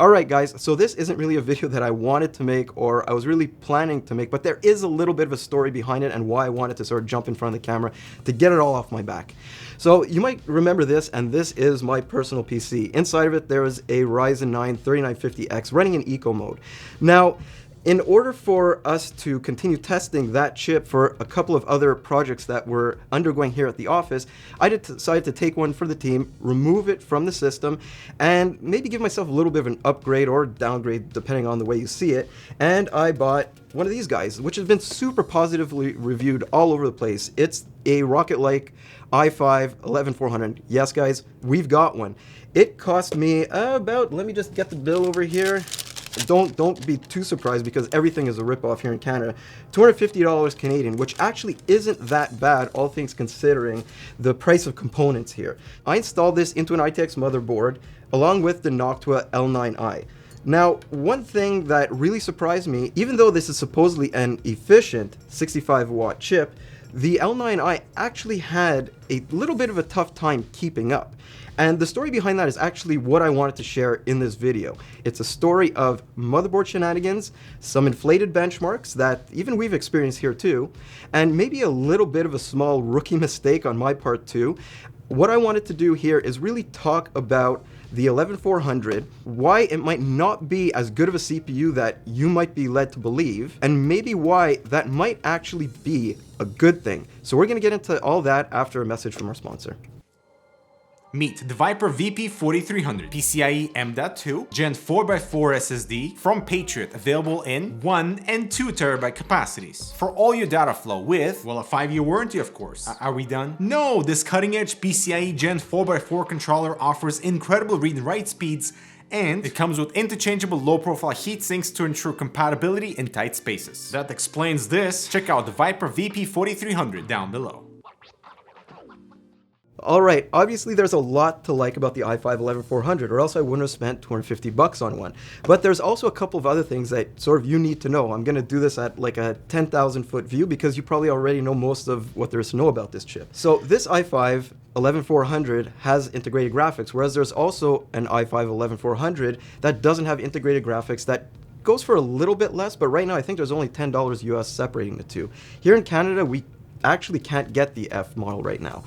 Alright guys, so this isn't really a video that I wanted to make or I was really planning to make, but there is a little bit of a story behind it and why I wanted to sort of jump in front of the camera to get it all off my back. So you might remember this, and this is my personal PC. Inside of it there is a Ryzen 9 3950X running in eco mode. Now, in order for us to continue testing that chip for a couple of other projects that we're undergoing here at the office, I decided to take one for the team, remove it from the system, and maybe give myself a little bit of an upgrade or downgrade depending on the way you see it. And I bought one of these guys, which has been super positively reviewed all over the place. It's a Rocket-like i5-11400. Yes guys, we've got one. It cost me about, let me just get the bill over here. Don't be too surprised because everything is a ripoff here in Canada. $250 Canadian, which actually isn't that bad, all things considering the price of components here. I installed this into an ITX motherboard along with the Noctua L9i. Now, one thing that really surprised me, even though this is supposedly an efficient 65-watt chip, the L9i actually had a little bit of a tough time keeping up. And the story behind that is actually what I wanted to share in this video. It's a story of motherboard shenanigans, some inflated benchmarks that even we've experienced here too, and maybe a little bit of a small rookie mistake on my part too. What I wanted to do here is really talk about the 11400, why it might not be as good of a CPU that you might be led to believe, and maybe why that might actually be a good thing. So we're going to get into all that after a message from our sponsor. Meet the Viper VP4300 PCIe M.2 Gen 4x4 SSD from Patriot, available in 1 and 2 terabyte capacities for all your data flow with, well, a 5-year warranty of course. Are we done? No, this cutting-edge PCIe Gen 4x4 controller offers incredible read and write speeds, and it comes with interchangeable low-profile heat sinks to ensure compatibility in tight spaces. That explains this. Check out the Viper VP4300 down below. Alright, obviously there's a lot to like about the i5-11400, or else I wouldn't have spent $250 on one. But there's also a couple of other things that sort of you need to know. I'm going to do this at like a 10,000 foot view because you probably already know most of what there is to know about this chip. So this i5-11400 has integrated graphics, whereas there's also an i5-11400 that doesn't have integrated graphics that goes for a little bit less, but right now I think there's only $10 US separating the two. Here in Canada, we actually can't get the F model right now.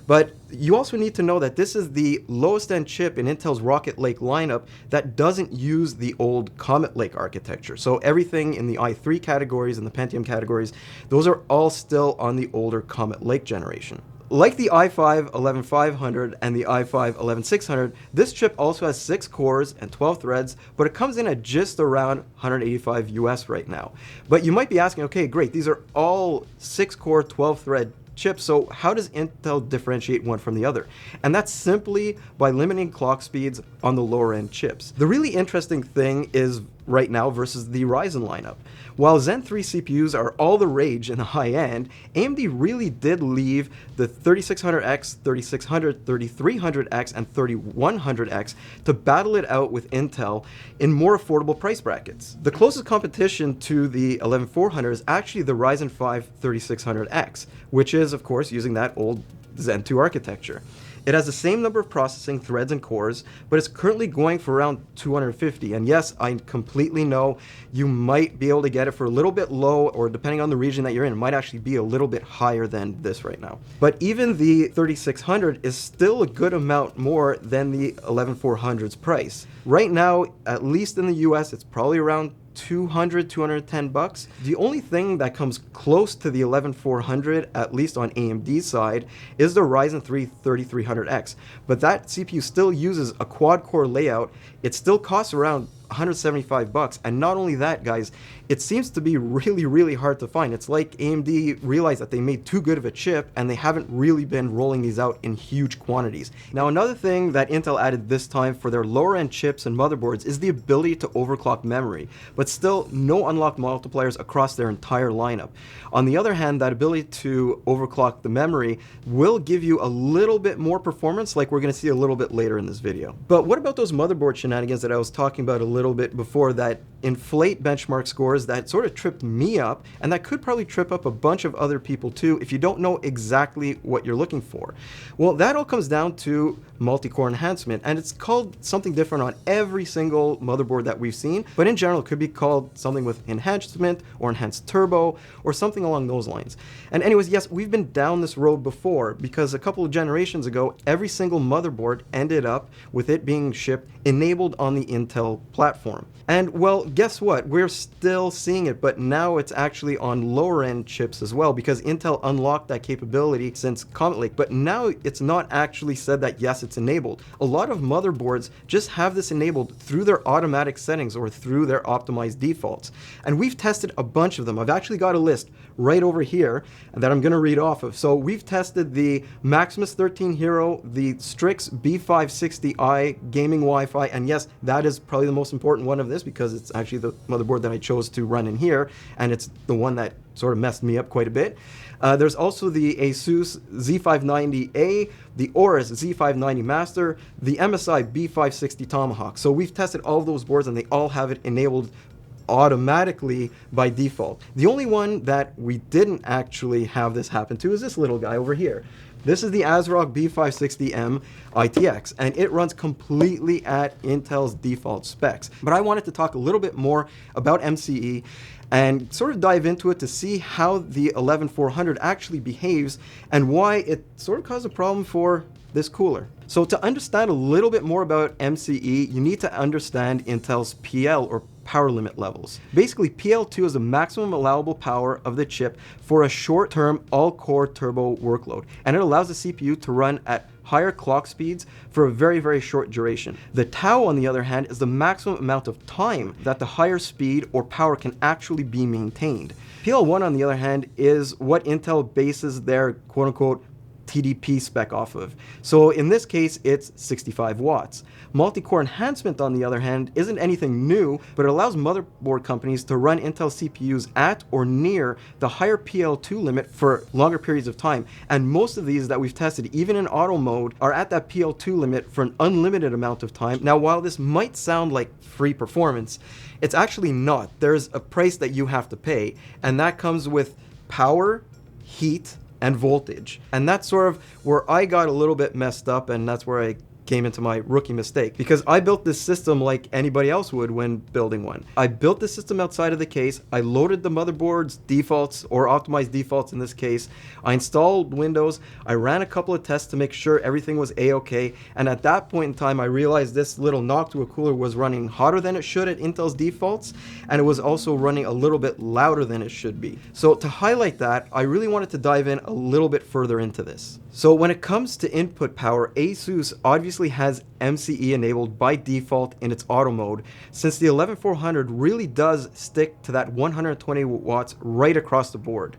But you also need to know that this is the lowest end chip in Intel's Rocket Lake lineup that doesn't use the old Comet Lake architecture. So everything in the i3 categories and the Pentium categories, those are all still on the older Comet Lake generation. Like the i5-11500 and the i5-11600, this chip also has 6 cores and 12 threads, but it comes in at just around 185 US right now. But you might be asking, okay, great, these are all 6-core, 12-thread chips, so how does Intel differentiate one from the other? And that's simply by limiting clock speeds on the lower end chips. The really interesting thing is right now versus the Ryzen lineup. While Zen 3 CPUs are all the rage in the high end, AMD really did leave the 3600X, 3600, 3300X, and 3100X to battle it out with Intel in more affordable price brackets. The closest competition to the 11400 is actually the Ryzen 5 3600X, which is of course using that old Zen 2 architecture. It has the same number of processing threads and cores, but it's currently going for around 250. And yes, I completely know you might be able to get it for a little bit low, or depending on the region that you're in, it might actually be a little bit higher than this right now. But even the 3600 is still a good amount more than the 11400's price. Right now, at least in the US, it's probably around $210. The only thing that comes close to the 11400, at least on AMD's side, is the Ryzen 3 3300X. But that CPU still uses a quad-core layout. It still costs around $175, and not only that, guys, it seems to be really hard to find. It's like AMD realized that they made too good of a chip and they haven't really been rolling these out in huge quantities. Now, another thing that Intel added this time for their lower end chips and motherboards is the ability to overclock memory, but still no unlocked multipliers across their entire lineup. On the other hand, that ability to overclock the memory will give you a little bit more performance, like we're going to see a little bit later in this video. But what about those motherboard shenanigans that I was talking about a little little bit before that inflate benchmark scores that sort of tripped me up, and that could probably trip up a bunch of other people too if you don't know exactly what you're looking for. Well, that all comes down to multi-core enhancement, and it's called something different on every single motherboard that we've seen, but in general it could be called something with enhancement or enhanced turbo or something along those lines. And anyways, yes, we've been down this road before, because a couple of generations ago every single motherboard ended up with it being shipped enabled on the Intel platform. And well, guess what? We're still seeing it, but now it's actually on lower end chips as well, because Intel unlocked that capability since Comet Lake, but now it's not actually said that yes, it's enabled. A lot of motherboards just have this enabled through their automatic settings or through their optimized defaults. And we've tested a bunch of them. I've actually got a list right over here that I'm going to read off of. So we've tested the Maximus 13 Hero, the Strix B560i gaming Wi-Fi, and yes, that is probably the most important one of this because it's actually the motherboard that I chose to run in here, and it's the one that sort of messed me up quite a bit. There's also the Asus Z590A, the Aorus Z590 Master, the MSI B560 Tomahawk. So we've tested all of those boards and they all have it enabled automatically by default. The only one that we didn't actually have this happen to is this little guy over here. This is the ASRock B560M ITX, and it runs completely at Intel's default specs. But I wanted to talk a little bit more about MCE and sort of dive into it to see how the 11400 actually behaves and why it sort of caused a problem for this cooler. So to understand a little bit more about MCE, you need to understand Intel's PL, or power limit levels. Basically, PL2 is the maximum allowable power of the chip for a short-term all-core turbo workload, and it allows the CPU to run at higher clock speeds for a very, very short duration. The tau, on the other hand, is the maximum amount of time that the higher speed or power can actually be maintained. PL1, on the other hand, is what Intel bases their quote-unquote TDP spec off of. So in this case, it's 65 watts. Multi-core enhancement, on the other hand, isn't anything new, but it allows motherboard companies to run Intel CPUs at or near the higher PL2 limit for longer periods of time. And most of these that we've tested, even in auto mode, are at that PL2 limit for an unlimited amount of time. Now, while this might sound like free performance, it's actually not. There's a price that you have to pay, and that comes with power, heat, and voltage. And that's sort of where I got a little bit messed up, and that's where I came into my rookie mistake, because I built this system like anybody else would when building one. I built the system outside of the case, I loaded the motherboard's defaults, or optimized defaults in this case, I installed Windows, I ran a couple of tests to make sure everything was a-okay, and at that point in time I realized this little Noctua cooler was running hotter than it should at Intel's defaults, and it was also running a little bit louder than it should be. So to highlight that, I really wanted to dive in a little bit further into this. So when it comes to input power, Asus obviously has MCE enabled by default in its auto mode, since the 11400 really does stick to that 120 watts right across the board.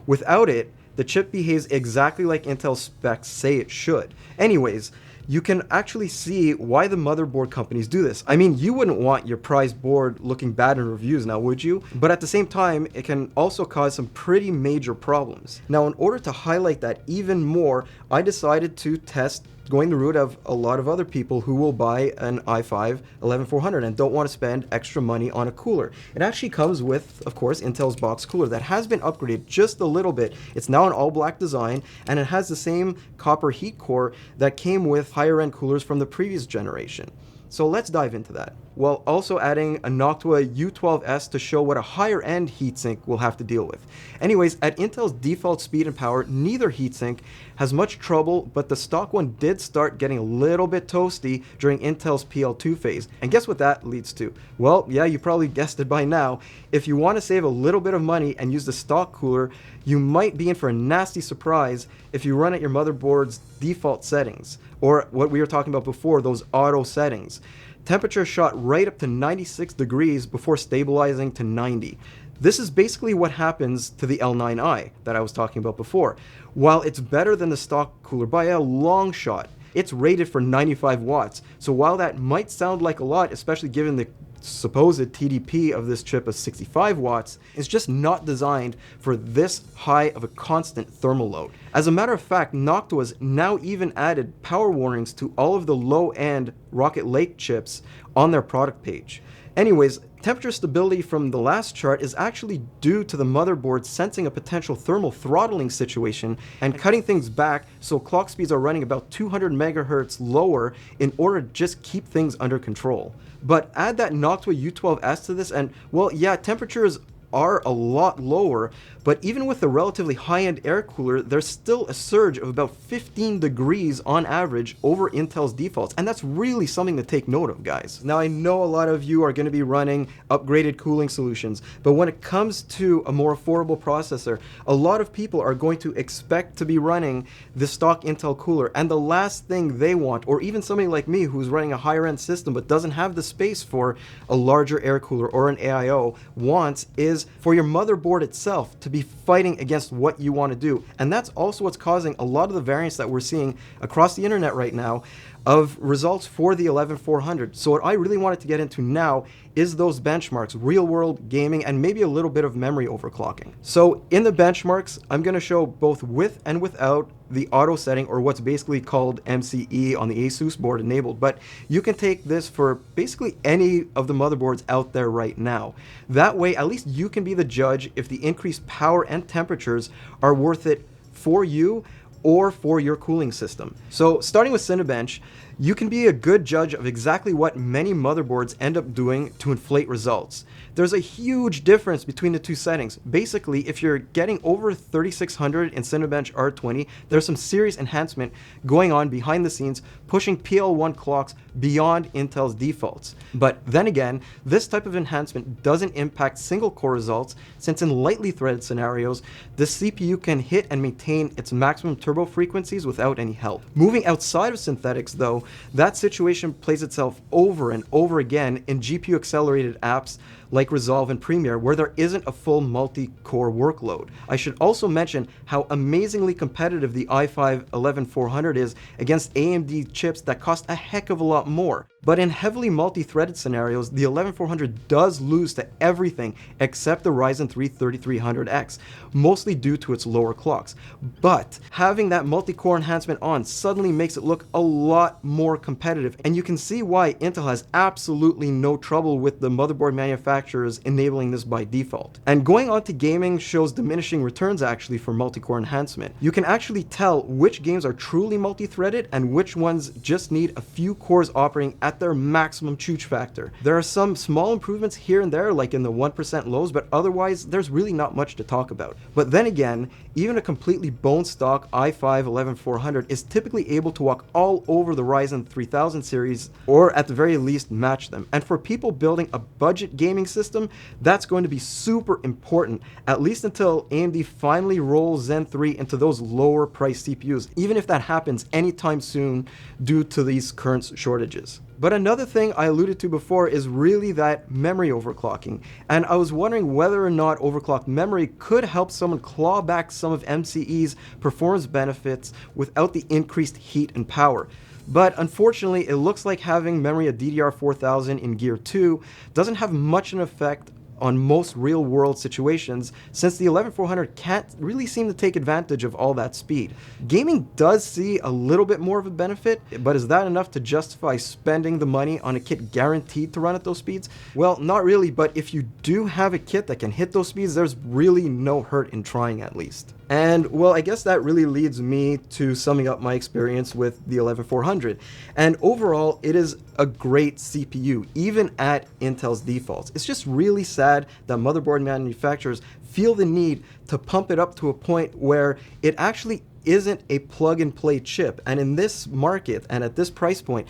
Without it, the chip behaves exactly like Intel specs say it should. Anyways, you can actually see why the motherboard companies do this. I mean, you wouldn't want your prized board looking bad in reviews now, would you? But at the same time, it can also cause some pretty major problems. Now, in order to highlight that even more, I decided to test going the route of a lot of other people who will buy an i5-11400 and don't want to spend extra money on a cooler. It actually comes with, of course, Intel's box cooler that has been upgraded just a little bit. It's now an all-black design, and it has the same copper heat core that came with higher-end coolers from the previous generation. So let's dive into that, while also adding a Noctua U12S to show what a higher end heatsink will have to deal with. Anyways, at Intel's default speed and power, neither heatsink has much trouble, but the stock one did start getting a little bit toasty during Intel's PL2 phase. And guess what that leads to? Well, yeah, you probably guessed it by now. If you want to save a little bit of money and use the stock cooler, you might be in for a nasty surprise if you run at your motherboard's default settings, or what we were talking about before, those auto settings. Temperature shot right up to 96 degrees before stabilizing to 90. This is basically what happens to the L9i that I was talking about before. While it's better than the stock cooler by a long shot, it's rated for 95 watts. So while that might sound like a lot, especially given the supposed TDP of this chip of 65 watts, is just not designed for this high of a constant thermal load. As a matter of fact, Noctua's now even added power warnings to all of the low-end Rocket Lake chips on their product page. Anyways, temperature stability from the last chart is actually due to the motherboard sensing a potential thermal throttling situation and cutting things back so clock speeds are running about 200 megahertz lower in order to just keep things under control. But add that Noctua U12S to this and, well, yeah, temperatures are a lot lower, but even with the relatively high-end air cooler, there's still a surge of about 15 degrees on average over Intel's defaults, and that's really something to take note of, guys. Now, I know a lot of you are going to be running upgraded cooling solutions, but when it comes to a more affordable processor, a lot of people are going to expect to be running the stock Intel cooler, and the last thing they want, or even somebody like me who's running a higher-end system but doesn't have the space for a larger air cooler or an AIO, wants is for your motherboard itself to be fighting against what you want to do. And that's also what's causing a lot of the variance that we're seeing across the internet right now of results for the 11400. So what I really wanted to get into now is those benchmarks, real world gaming, and maybe a little bit of memory overclocking. So in the benchmarks, I'm going to show both with and without the auto setting, or what's basically called MCE on the Asus board enabled, but you can take this for basically any of the motherboards out there right now. That way, at least you can be the judge if the increased power and temperatures are worth it for you or for your cooling system. So starting with Cinebench, you can be a good judge of exactly what many motherboards end up doing to inflate results. There's a huge difference between the two settings. Basically, if you're getting over 3600 in Cinebench R20, there's some serious enhancement going on behind the scenes, pushing PL1 clocks beyond Intel's defaults. But then again, this type of enhancement doesn't impact single core results, since in lightly threaded scenarios, the CPU can hit and maintain its maximum turbo frequencies without any help. Moving outside of synthetics though, that situation plays itself over and over again in GPU accelerated apps like Resolve and Premiere, where there isn't a full multi-core workload. I should also mention how amazingly competitive the i5-11400 is against AMD chips that cost a heck of a lot more. But in heavily multi-threaded scenarios, the 11400 does lose to everything except the Ryzen 3 3300X, mostly due to its lower clocks. But having that multi-core enhancement on suddenly makes it look a lot more competitive, and you can see why Intel has absolutely no trouble with the motherboard manufacturers enabling this by default. And going on to gaming shows diminishing returns actually for multi-core enhancement. You can actually tell which games are truly multi-threaded and which ones just need a few cores operating at their maximum chooch factor. There are some small improvements here and there, like in the 1% lows, but otherwise there's really not much to talk about. But then again, even a completely bone stock i5-11400 is typically able to walk all over the Ryzen 3000 series, or at the very least match them. And for people building a budget gaming system, that's going to be super important, at least until AMD finally rolls Zen 3 into those lower price CPUs, even if that happens anytime soon due to these current shortages. But another thing I alluded to before is really that memory overclocking, and I was wondering whether or not overclocked memory could help someone claw back some of MCE's performance benefits without the increased heat and power. But unfortunately, it looks like having memory at DDR4000 in Gear 2 doesn't have much an effect on most real-world situations, since the 11400 can't really seem to take advantage of all that speed. Gaming does see a little bit more of a benefit, but is that enough to justify spending the money on a kit guaranteed to run at those speeds? Well, not really, but if you do have a kit that can hit those speeds, there's really no hurt in trying at least. And well, I guess that really leads me to summing up my experience with the 11400. And overall, it is a great CPU, even at Intel's defaults. It's just really sad that motherboard manufacturers feel the need to pump it up to a point where it actually isn't a plug-and-play chip. And in this market and at this price point,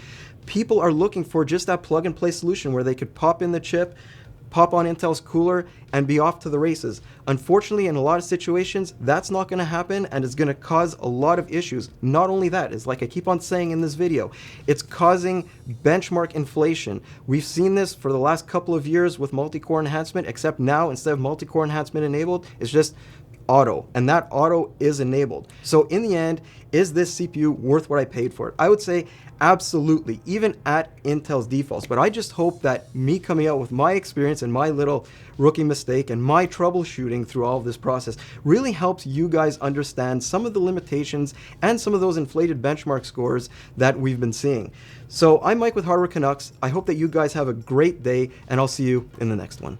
people are looking for just that plug-and-play solution where they could pop in the chip, pop on Intel's cooler, and be off to the races. Unfortunately, in a lot of situations, that's not going to happen, and it's going to cause a lot of issues. Not only that, it's like I keep on saying in this video, it's causing benchmark inflation. We've seen this for the last couple of years with multi-core enhancement, except now, instead of multi-core enhancement enabled, it's just auto, and that auto is enabled. So in the end, is this CPU worth what I paid for it? I would say absolutely, even at Intel's defaults. But I just hope that me coming out with my experience and my little rookie mistake and my troubleshooting through all of this process really helps you guys understand some of the limitations and some of those inflated benchmark scores that we've been seeing. So I'm Mike with Hardware Canucks. I hope that you guys have a great day, and I'll see you in the next one.